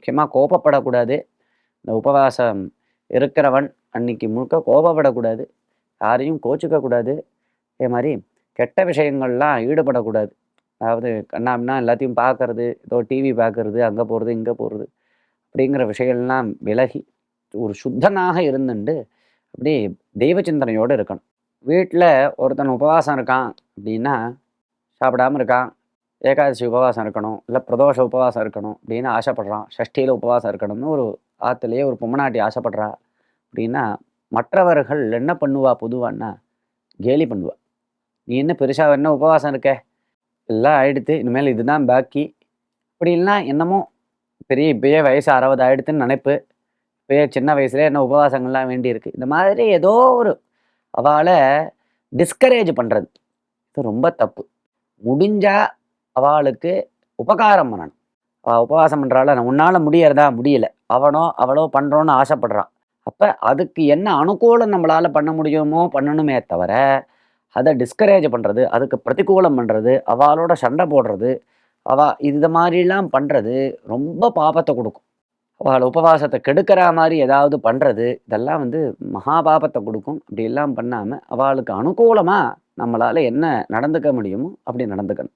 முக்கியமாக கோபப்படக்கூடாது. இந்த உபவாசம் இருக்கிறவன் அன்னைக்கு முழுக்க கோபப்படக்கூடாது. யாரையும் கோச்சுக்கக்கூடாது. அதே மாதிரி கெட்ட விஷயங்கள்லாம் ஈடுபடக்கூடாது. அதாவது கண்ணாபின்னா எல்லாத்தையும் பார்க்கறது, ஏதோ டிவி பார்க்கறது, அங்கே போகிறது இங்கே போகிறது அப்படிங்கிற விஷயம்லாம் விலகி ஒரு சுத்தனாக இருந்துண்டு அப்படி தெய்வ சிந்தனையோடு இருக்கணும். வீட்டில் ஒருத்தன் உபவாசம் இருக்கான் அப்படின்னா, சாப்பிடாம இருக்கான், ஏகாதசி உபவாசம் இருக்கணும், இல்லை பிரதோஷ உபவாசம் இருக்கணும் அப்படின்னு ஆசைப்படுறான், சஷ்டியில் உபவாசம் இருக்கணும்னு ஒரு ஆற்றுலேயே ஒரு பொம்மநாட்டி ஆசைப்படுறா அப்படின்னா, மற்றவர்கள் என்ன பண்ணுவா பொதுவான்னா கேலி பண்ணுவா. நீ என்ன பெருசாக என்ன உபவாசம் இருக்க, எல்லாம் ஆயிடுத்து, இனிமேல் இதுதான் பாக்கி அப்படின்லாம் என்னமோ பெரிய இப்பயே வயசு 60 ஆயிடுத்துன்னு நினைப்பு. இப்பயே சின்ன வயசுல என்ன உபவாசங்கள்லாம் வேண்டியிருக்கு. இந்த மாதிரி ஏதோ ஒரு அவளை டிஸ்கரேஜ் பண்ணுறது இது ரொம்ப தப்பு. முடிஞ்சா அவளுக்கு உபகாரம் பண்ணணும். அவள் உபவாசம் பண்ணுறாள், நான் உன்னால் முடியறதா முடியல, அவனோ அவளோ பண்ணுறோன்னு ஆசைப்படுறான். அப்போ அதுக்கு என்ன அனுகூலம் நம்மளால் பண்ண முடியுமோ பண்ணணுமே தவிர அதை டிஸ்கரேஜ் பண்ணுறது, அதுக்கு பிரதிகூலம் பண்ணுறது, அவளோட சண்டை போடுறது, இது மாதிரிலாம் பண்ணுறது ரொம்ப பாபத்தை கொடுக்கும். அவள் உபவாசத்தை கெடுக்கிற மாதிரி ஏதாவது பண்ணுறது இதெல்லாம் மகா பாபத்தை கொடுக்கும். அப்படி எல்லாம் பண்ணாமல் அவளுக்கு அனுகூலமாக நம்மளால் என்ன நடந்துக்க முடியுமோ அப்படி நடந்துக்கணும்.